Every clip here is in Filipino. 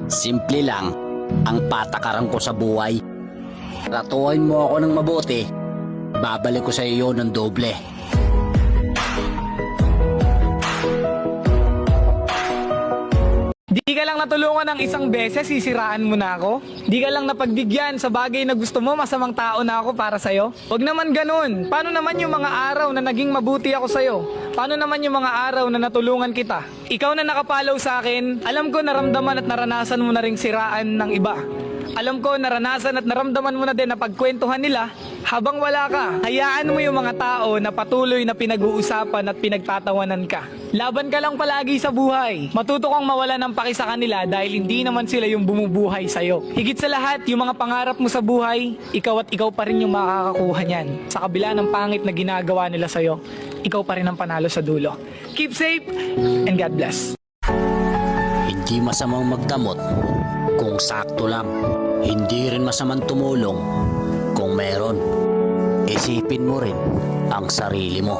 Simple lang ang patakaran ko sa buhay. Tratuhin mo ako ng mabuti, babalik ko sa iyo ng doble. Di ka lang natulungan ng isang beses, sisiraan mo na ako? Di ka lang napagbigyan sa bagay na gusto mo, masamang tao na ako para sa'yo? Huwag naman ganun. Paano naman yung mga araw na naging mabuti ako sa'yo? Paano naman yung mga araw na natulungan kita? Ikaw na nakapalaw sa akin, alam ko naramdaman at naranasan mo na ring siraan ng iba. Alam ko naranasan at naramdaman mo na din na pagkwentuhan nila habang wala ka. Hayaan mo yung mga tao na patuloy na pinag-uusapan at pinagtatawanan ka. Laban ka lang palagi sa buhay. Matuto kang mawala ng paki sa kanila dahil hindi naman sila yung bumubuhay sa'yo. Higit sa lahat, yung mga pangarap mo sa buhay, ikaw at ikaw pa rin yung makakakuha niyan. Sa kabila ng pangit na ginagawa nila sa'yo, ikaw pa rin ang panalo sa dulo. Keep safe and God bless. Hindi masamang magdamot kung sakto lang. Hindi rin masamang tumulong kung meron. Isipin mo rin ang sarili mo.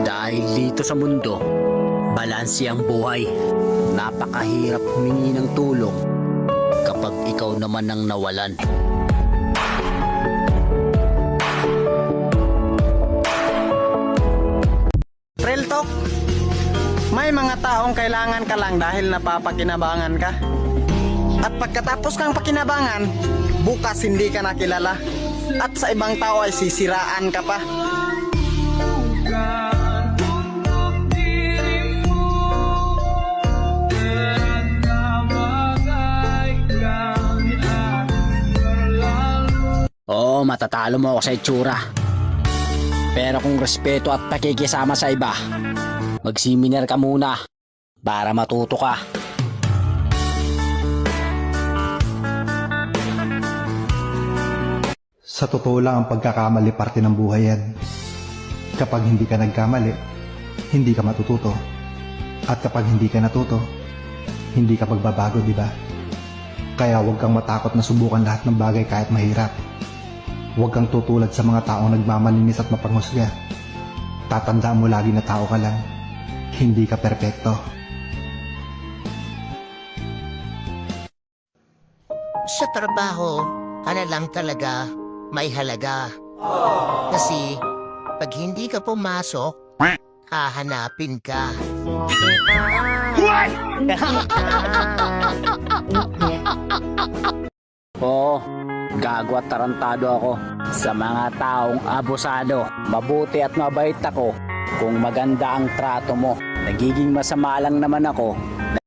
Dahil dito sa mundo, balanse ang buhay. Napakahirap humingi ng tulong kapag ikaw naman ang nawalan. Real talk, may mga taong kailangan ka lang dahil napapakinabangan ka. At pagkatapos kang pakinabangan, bukas hindi ka nakilala. At sa ibang tao ay sisiraan ka pa. Oo, matatalo mo ako sa itsura. Pero kung respeto at pakikisama sa iba, mag-seminar ka muna para matuto ka. Sa totoo lang ang pagkakamali parte ng buhay yan. Kapag hindi ka nagkamali, hindi ka matututo. At kapag hindi ka natuto, hindi ka pagbabago, di ba? Kaya huwag kang matakot na subukan lahat ng bagay kahit mahirap. Huwag kang tutulad sa mga taong nagmamalinis at mapanghusga. Tatandaan mo lagi na tao ka lang. Hindi ka perpekto. Sa trabaho, lang talaga may halaga. Kasi pag hindi ka pumasok, hahanapin ka. Oo, gago at tarantado ako sa mga taong abusado. Mabuti at mabait ako kung maganda ang trato mo. Nagiging masama lang naman ako